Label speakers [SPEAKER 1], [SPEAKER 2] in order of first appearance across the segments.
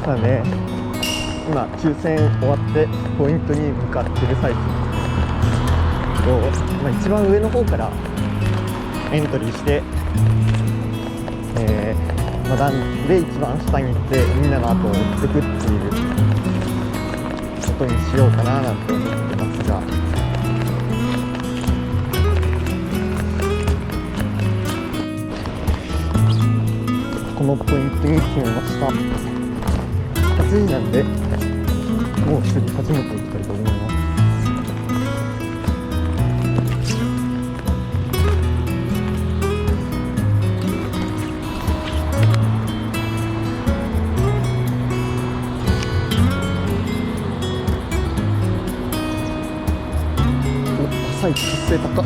[SPEAKER 1] まあね、今抽選終わってポイントに向かってる最中と、一番上の方からエントリーして、段で一番下に行ってみんなの後を追っていくっていうことにしようかななんて思ってますが、このポイントに決めました。8時なんでもうすぐ始めていきたいと思います。朝一活性高っ。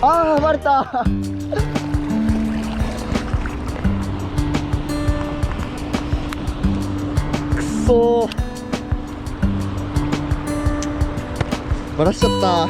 [SPEAKER 1] あー、バレたくそー、バラしちゃった。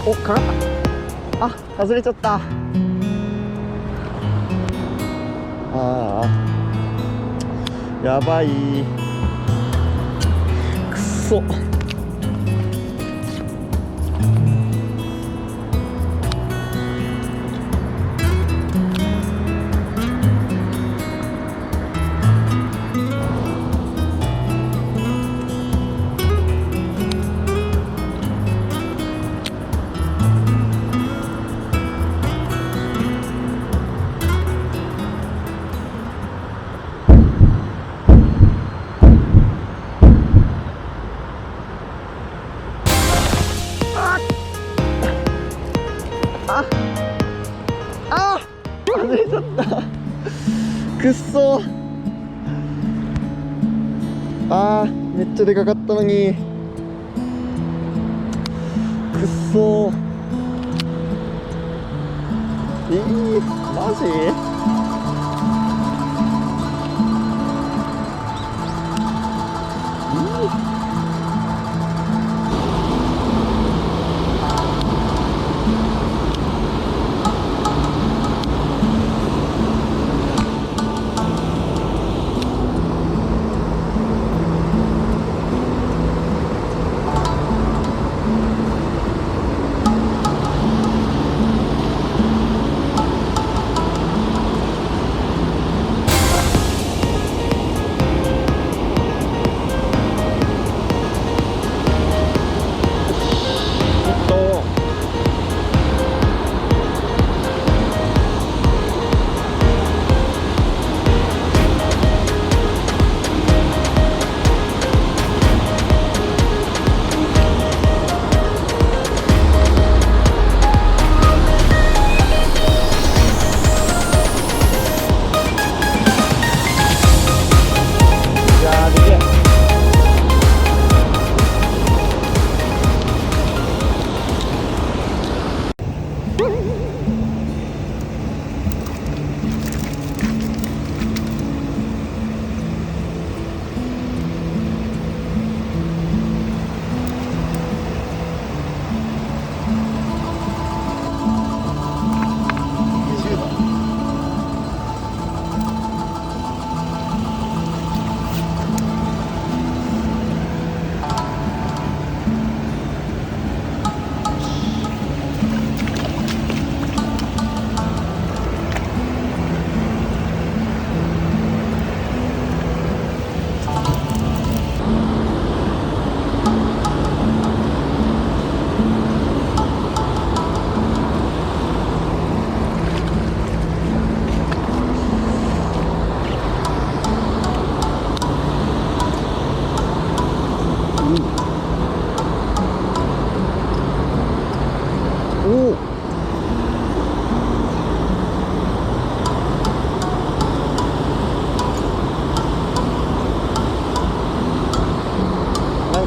[SPEAKER 1] お、かかった。あ、外れちゃった。ああ、やばい。くそ。外れちゃった。くっそー。めっちゃでかかったのに。くっそー。マジ？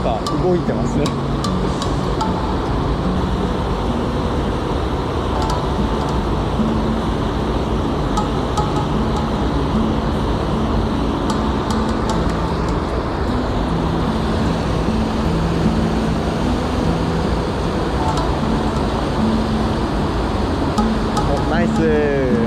[SPEAKER 1] か動いてますね。お、ナイス。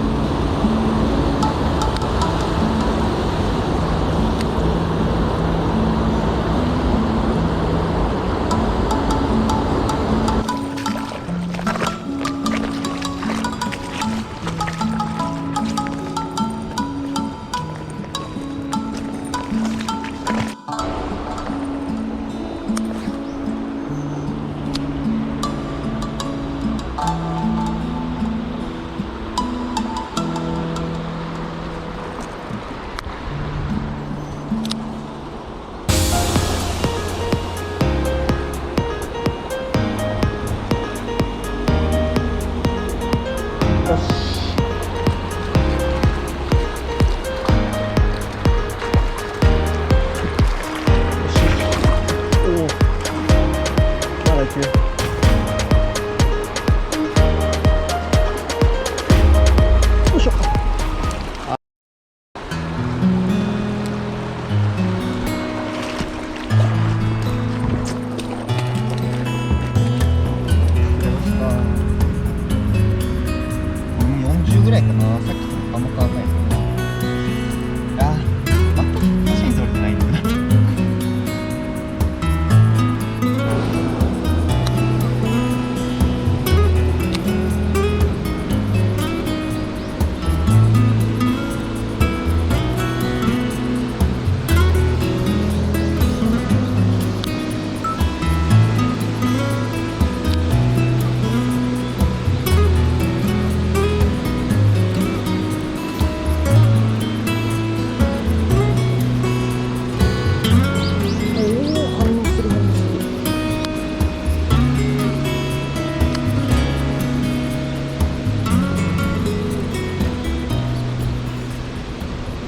[SPEAKER 1] よし。おお、まだいくよ。よいしょ。
[SPEAKER 2] 40ぐらいかな。さっきとあんま変わんないですね。あー、確かに取れてないんだよな。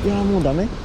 [SPEAKER 1] いやー、もうダメ。